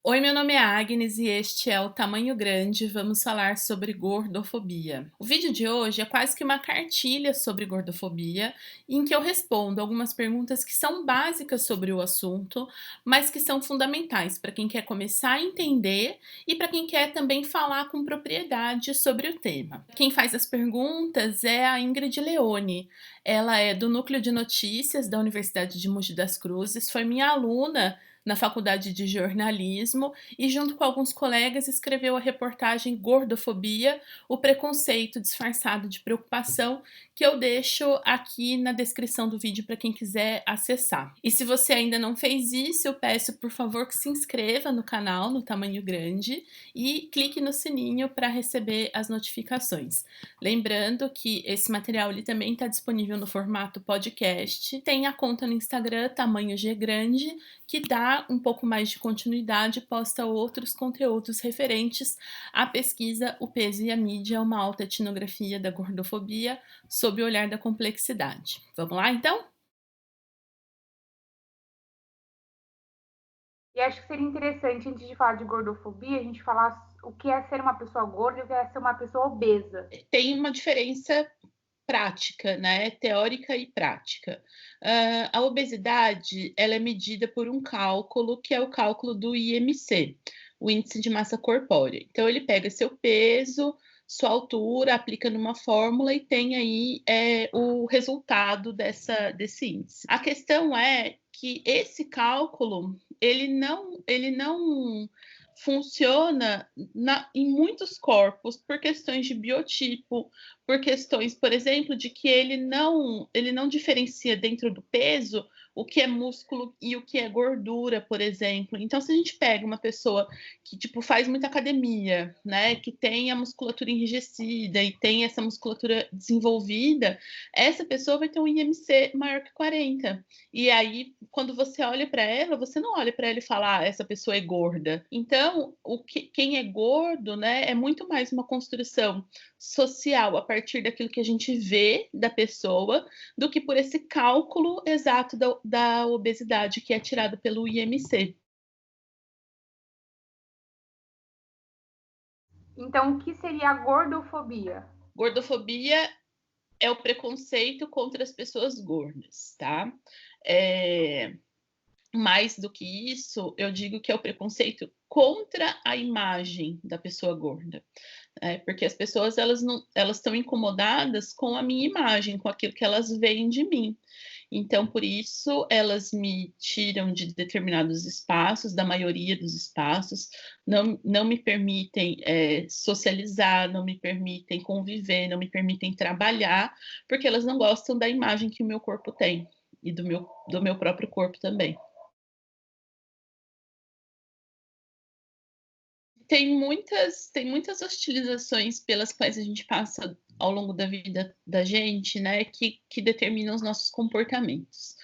Oi, meu nome é Agnes e este é o Tamanho Grande. Vamos falar sobre gordofobia. O vídeo de hoje é quase que uma cartilha sobre gordofobia, em que eu respondo algumas perguntas que são básicas sobre o assunto, mas que são fundamentais para quem quer começar a entender e para quem quer também falar com propriedade sobre o tema. Quem faz as perguntas é a Ingrid Leone. Ela é do Núcleo de Notícias da Universidade de Mogi das Cruzes, foi minha aluna na faculdade de jornalismo e, junto com alguns colegas, escreveu a reportagem Gordofobia, o preconceito disfarçado de preocupação, que eu deixo aqui na descrição do vídeo para quem quiser acessar. E se você ainda não fez isso, eu peço, por favor, que se inscreva no canal, no Tamanho Grande, e clique no sininho para receber as notificações. Lembrando que esse material ele também está disponível no formato podcast. Tem a conta no Instagram, Tamanho G Grande, que dá um pouco mais de continuidade e posta outros conteúdos referentes à pesquisa O Peso e a Mídia, uma alta etnografia da gordofobia sob o olhar da complexidade. Vamos lá, então? E acho que seria interessante, antes de falar de gordofobia, a gente falar o que é ser uma pessoa gorda e o que é ser uma pessoa obesa. Tem uma diferença prática, né? Teórica e prática. A obesidade ela é medida por um cálculo que é o cálculo do IMC, o índice de massa corpórea. Então ele pega seu peso, sua altura, aplica numa fórmula e tem aí o resultado desse índice. A questão é que esse cálculo ele não funciona em muitos corpos por questões de biotipo, por questões, por exemplo, de que ele não diferencia dentro do peso o que é músculo e o que é gordura, por exemplo. Então, se a gente pega uma pessoa que tipo faz muita academia, né, que tem a musculatura enrijecida e tem essa musculatura desenvolvida, essa pessoa vai ter um IMC maior que 40. E aí, quando você olha para ela, você não olha para ela e fala, essa pessoa é gorda. Então, quem é gordo, né, é muito mais uma construção social a partir daquilo que a gente vê da pessoa do que por esse cálculo exato da obesidade que é tirado pelo IMC. Então, o que seria a gordofobia? Gordofobia é o preconceito contra as pessoas gordas, tá? É, mais do que isso, eu digo que é o preconceito contra a imagem da pessoa gorda. Porque as pessoas elas estão incomodadas com a minha imagem, com aquilo que elas veem de mim. Então, por isso, elas me tiram de determinados espaços, da maioria dos espaços, não me permitem socializar, não me permitem conviver, não me permitem trabalhar, porque elas não gostam da imagem que o meu corpo tem e do meu próprio corpo também. Tem muitas hostilizações pelas quais a gente passa ao longo da vida da gente, né, que determinam os nossos comportamentos.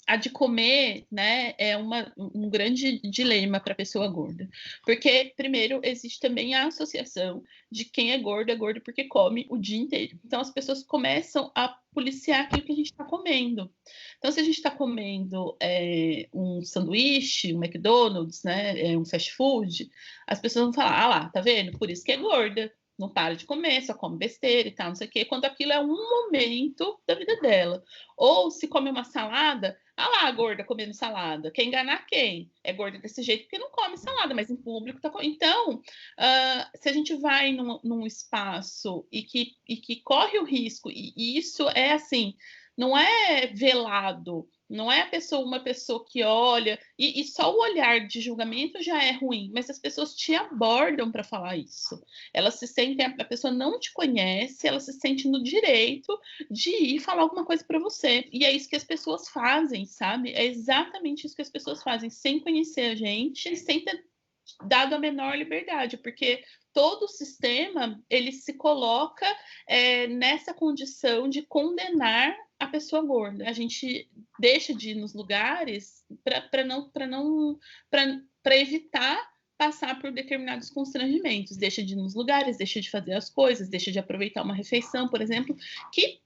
A de comer, né, é um grande dilema para a pessoa gorda, porque, primeiro, existe também a associação de quem é gordo porque come o dia inteiro. Então, as pessoas começam a policiar aquilo que a gente está comendo. Então, se a gente está comendo um sanduíche, um McDonald's, né, um fast food, as pessoas vão falar, lá, tá vendo? Por isso que é gorda, não para de comer, só come besteira e tal, não sei o quê, quando aquilo é um momento da vida dela. Ou se come uma salada, lá, a gorda comendo salada. Quer enganar quem? É gorda desse jeito porque não come salada, mas em público tá comendo. Então, se a gente vai num espaço e que corre o risco, e isso é assim, não é velado, não é uma pessoa que olha, e só o olhar de julgamento já é ruim, mas as pessoas te abordam para falar isso. Elas se sentem, a pessoa não te conhece, ela se sente no direito de ir falar alguma coisa para você. E é isso que as pessoas fazem, sabe? É exatamente isso que as pessoas fazem, sem conhecer a gente, sem ter dado a menor liberdade, porque todo o sistema ele se coloca nessa condição de condenar a pessoa gorda. A gente deixa de ir nos lugares para evitar passar por determinados constrangimentos, deixa de ir nos lugares, deixa de fazer as coisas, deixa de aproveitar uma refeição, por exemplo, que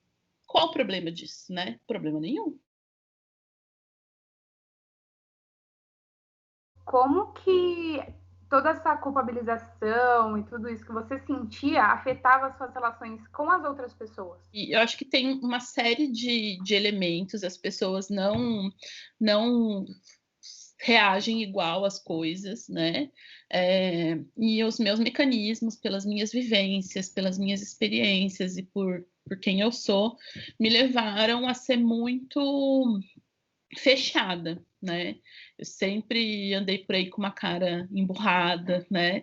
qual o problema disso, né? Problema nenhum. Como que toda essa culpabilização e tudo isso que você sentia afetava as suas relações com as outras pessoas? E eu acho que tem uma série de elementos, as pessoas não reagem igual às coisas, né? E os meus mecanismos, pelas minhas vivências, pelas minhas experiências e por quem eu sou, me levaram a ser muito fechada, né? Eu sempre andei por aí com uma cara emburrada, né?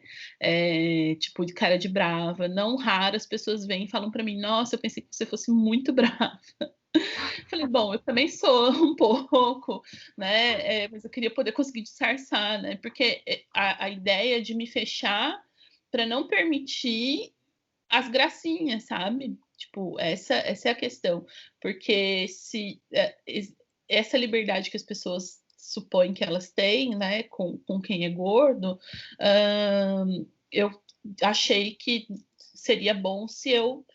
Tipo, de cara de brava. Não raro as pessoas vêm e falam para mim: Nossa, eu pensei que você fosse muito brava. Falei, bom, eu também sou um pouco, né? Mas eu queria poder conseguir disfarçar, né? Porque a ideia de me fechar para não permitir as gracinhas, sabe? Tipo, essa é a questão. Porque se essa liberdade que as pessoas supõem que elas têm, né, com quem é gordo, eu achei que seria bom se eu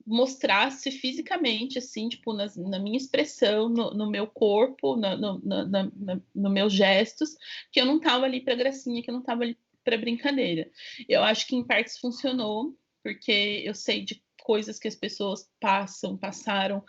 mostrasse fisicamente, assim, tipo, na minha expressão, no meu corpo, no meus gestos, que eu não tava ali para gracinha, que eu não tava ali para brincadeira. Eu acho que em partes funcionou, porque eu sei de coisas que as pessoas passaram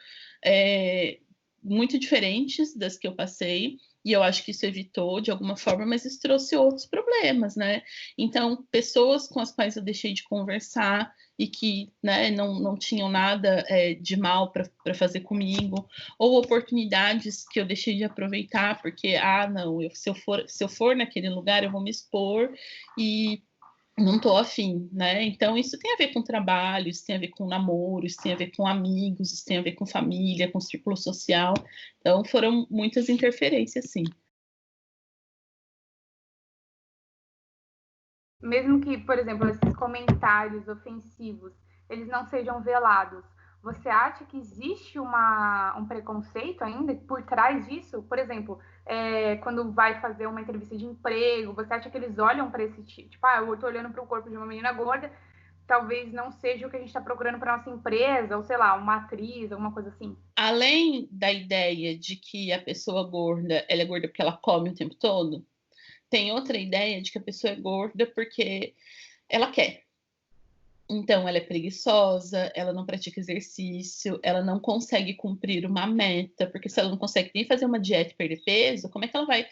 muito diferentes das que eu passei, e eu acho que isso evitou de alguma forma, mas isso trouxe outros problemas, né? Então, pessoas com as quais eu deixei de conversar e que, né, não tinham nada de mal para fazer comigo, ou oportunidades que eu deixei de aproveitar, porque, não, se eu for naquele lugar, eu vou me expor e não tô afim, né? Então, isso tem a ver com trabalho, isso tem a ver com namoro, isso tem a ver com amigos, isso tem a ver com família, com círculo social. Então, foram muitas interferências, sim. Mesmo que, por exemplo, esses comentários ofensivos, eles não sejam velados, você acha que existe um preconceito ainda por trás disso? Por exemplo, quando vai fazer uma entrevista de emprego, você acha que eles olham para esse tipo, eu estou olhando para o corpo de uma menina gorda, talvez não seja o que a gente está procurando para nossa empresa, ou sei lá, uma atriz, alguma coisa assim? Além da ideia de que a pessoa gorda, ela é gorda porque ela come o tempo todo, tem outra ideia de que a pessoa é gorda porque ela quer. Então, ela é preguiçosa, ela não pratica exercício, ela não consegue cumprir uma meta, porque se ela não consegue nem fazer uma dieta e perder peso, como é que ela vai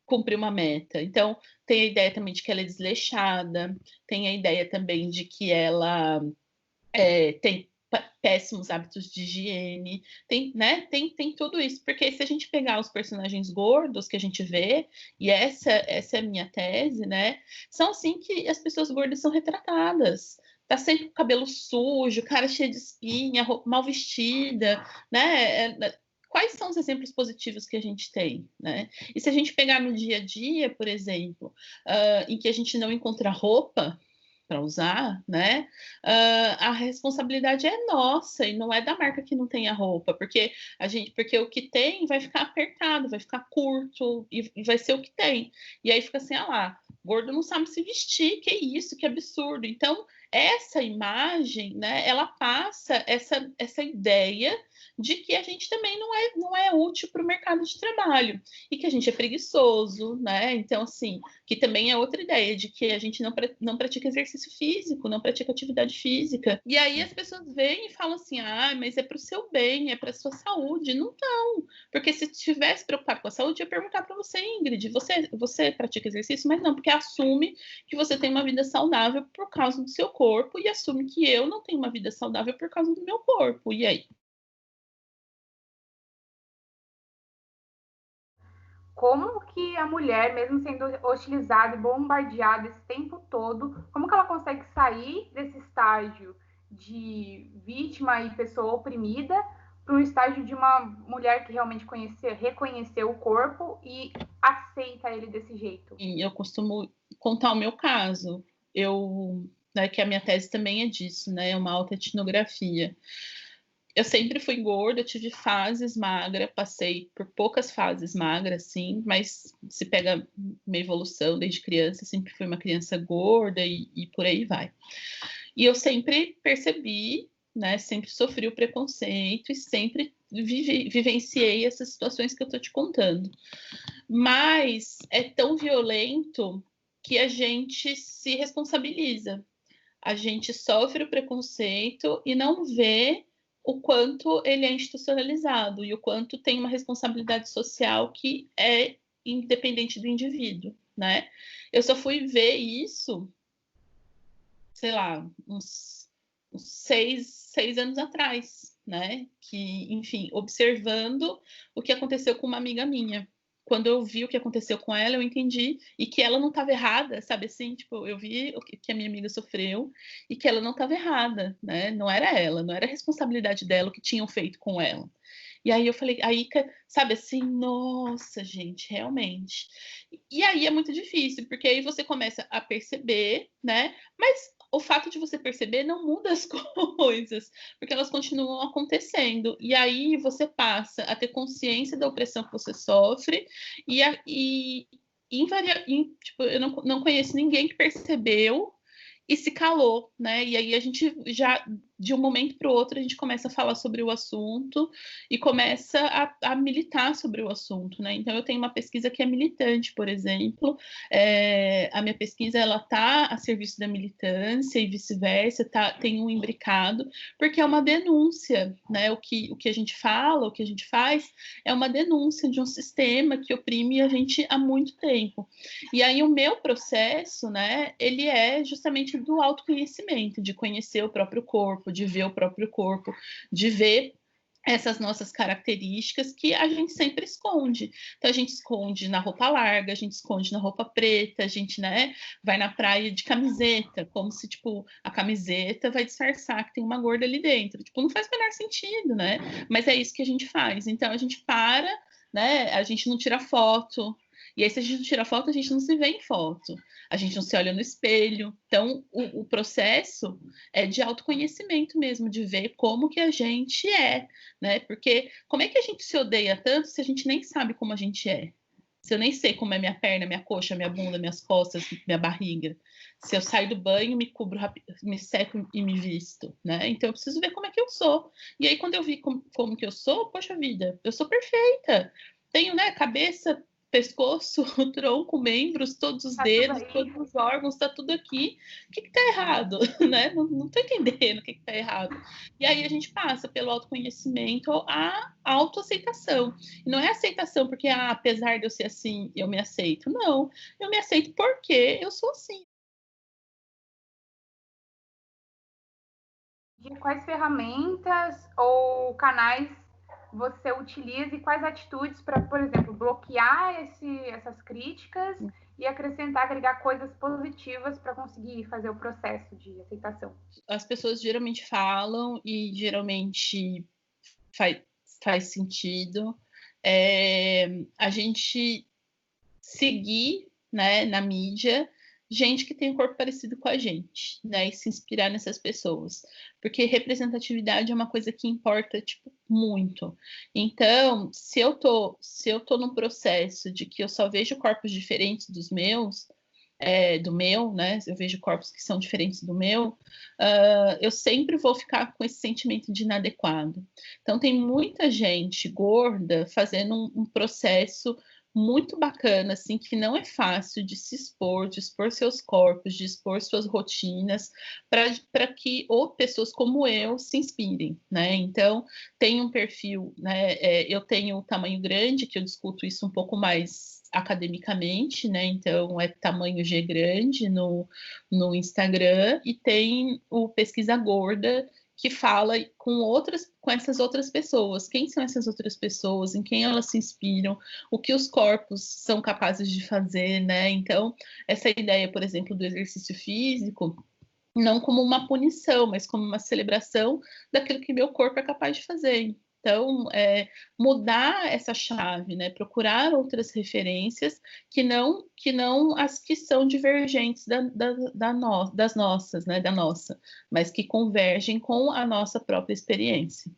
cumprir uma meta? Então, tem a ideia também de que ela é desleixada, tem a ideia também de que ela tem péssimos hábitos de higiene, tem tudo isso, porque se a gente pegar os personagens gordos que a gente vê, e essa é a minha tese, né, são assim que as pessoas gordas são retratadas. Tá sempre com o cabelo sujo, cara cheia de espinha, mal vestida, né? Quais são os exemplos positivos que a gente tem, né? E se a gente pegar no dia a dia, por exemplo, em que a gente não encontra roupa para usar, né? A responsabilidade é nossa e não é da marca que não tem a roupa, porque o que tem vai ficar apertado, vai ficar curto e vai ser o que tem. E aí fica assim, lá, gordo não sabe se vestir, que isso, que absurdo. Então, essa imagem, né, ela passa essa ideia de que a gente também não é útil para o mercado de trabalho e que a gente é preguiçoso, né? Então, assim, que também é outra ideia de que a gente não pratica exercício físico, não pratica atividade física. E aí as pessoas veem e falam assim: mas é para o seu bem, é para a sua saúde. Não, porque se estivesse preocupado com a saúde, eu ia perguntar para você, Ingrid, você pratica exercício? Mas não, porque assume que você tem uma vida saudável por causa do seu corpo e assume que eu não tenho uma vida saudável por causa do meu corpo. E aí? Como que a mulher, mesmo sendo hostilizada e bombardeada esse tempo todo, como que ela consegue sair desse estágio de vítima e pessoa oprimida para um estágio de uma mulher que realmente reconheceu o corpo e aceita ele desse jeito? Eu costumo contar o meu caso. Que a minha tese também é disso, né? É uma autoetnografia. Eu sempre fui gorda, eu tive fases magras, passei por poucas fases magras, sim, mas se pega minha evolução desde criança, sempre fui uma criança gorda e por aí vai. E eu sempre percebi né? Sempre sofri o preconceito e sempre vivenciei essas situações que eu tô te contando. Mas é tão violento que a gente se responsabiliza. A gente sofre o preconceito e não vê o quanto ele é institucionalizado e o quanto tem uma responsabilidade social que é independente do indivíduo, né? Eu só fui ver isso, sei lá, uns 6 anos atrás, né? Que, enfim, observando o que aconteceu com uma amiga minha. Quando eu vi o que aconteceu com ela, eu entendi e que ela não estava errada, sabe assim? Tipo, eu vi o que a minha amiga sofreu e que ela não estava errada, né? Não era ela, não era a responsabilidade dela o que tinham feito com ela. E aí eu falei, aí, sabe assim, nossa, gente, realmente. E aí é muito difícil, porque aí você começa a perceber, né? Mas o fato de você perceber não muda as coisas, porque elas continuam acontecendo. E aí você passa a ter consciência da opressão que você sofre e tipo, eu não conheço ninguém que percebeu e se calou, né? E aí a gente já, de um momento para o outro, a gente começa a falar sobre o assunto e começa a militar sobre o assunto, né? Então eu tenho uma pesquisa que é militante, por exemplo, a minha pesquisa ela está a serviço da militância e vice-versa, tem um imbricado, porque é uma denúncia, né? O que a gente fala, o que a gente faz, é uma denúncia de um sistema que oprime a gente há muito tempo. E aí o meu processo, né, ele é justamente do autoconhecimento, de conhecer o próprio corpo, de ver o próprio corpo, de ver essas nossas características que a gente sempre esconde. Então a gente esconde na roupa larga, a gente esconde na roupa preta, a gente, né, vai na praia de camiseta, como se, tipo, a camiseta vai disfarçar que tem uma gorda ali dentro. Tipo, não faz o menor sentido, né? Mas é isso que a gente faz. Então a gente para, né, a gente não tira foto, e aí, se a gente não tira foto, a gente não se vê em foto, a gente não se olha no espelho. Então, o processo é de autoconhecimento mesmo, de ver como que a gente é, né? Porque como é que a gente se odeia tanto se a gente nem sabe como a gente é? Se eu nem sei como é minha perna, minha coxa, minha bunda, minhas costas, minha barriga. Se eu saio do banho, me cubro, me seco e me visto, né? Então eu preciso ver como é que eu sou. E aí, quando eu vi como que eu sou, poxa vida, eu sou perfeita. Tenho, né, cabeça, pescoço, tronco, membros, todos os dedos, todos os órgãos, tá tudo aqui. O que tá errado, né? Não tô entendendo o que tá errado. E aí a gente passa pelo autoconhecimento à autoaceitação. E não é aceitação porque, apesar de eu ser assim, eu me aceito. Não, eu me aceito porque eu sou assim. De quais ferramentas ou canais você utiliza e quais atitudes para, por exemplo, bloquear essas críticas e acrescentar, agregar coisas positivas para conseguir fazer o processo de aceitação? As pessoas geralmente falam e geralmente faz sentido. A gente seguir, né, na mídia gente que tem um corpo parecido com a gente, né, e se inspirar nessas pessoas, porque representatividade é uma coisa que importa, tipo, muito. Então, se eu tô num processo de que eu só vejo corpos diferentes dos meus, do meu, né? Eu vejo corpos que são diferentes do meu, eu sempre vou ficar com esse sentimento de inadequado. Então, tem muita gente gorda fazendo um processo muito bacana, assim, que não é fácil de se expor, de expor seus corpos, de expor suas rotinas, para que ou pessoas como eu se inspirem, né? Então, tem um perfil, né? Eu tenho o tamanho grande, que eu discuto isso um pouco mais academicamente, né? Então é tamanho G grande no Instagram, e tem o Pesquisa Gorda, que fala com essas outras pessoas. Quem são essas outras pessoas? Em quem elas se inspiram? O que os corpos são capazes de fazer, né? Então, essa ideia, por exemplo, do exercício físico, não como uma punição, mas como uma celebração daquilo que meu corpo é capaz de fazer. Então, mudar essa chave, né? Procurar outras referências que não as que são divergentes das nossas, né? Da nossa, mas que convergem com a nossa própria experiência.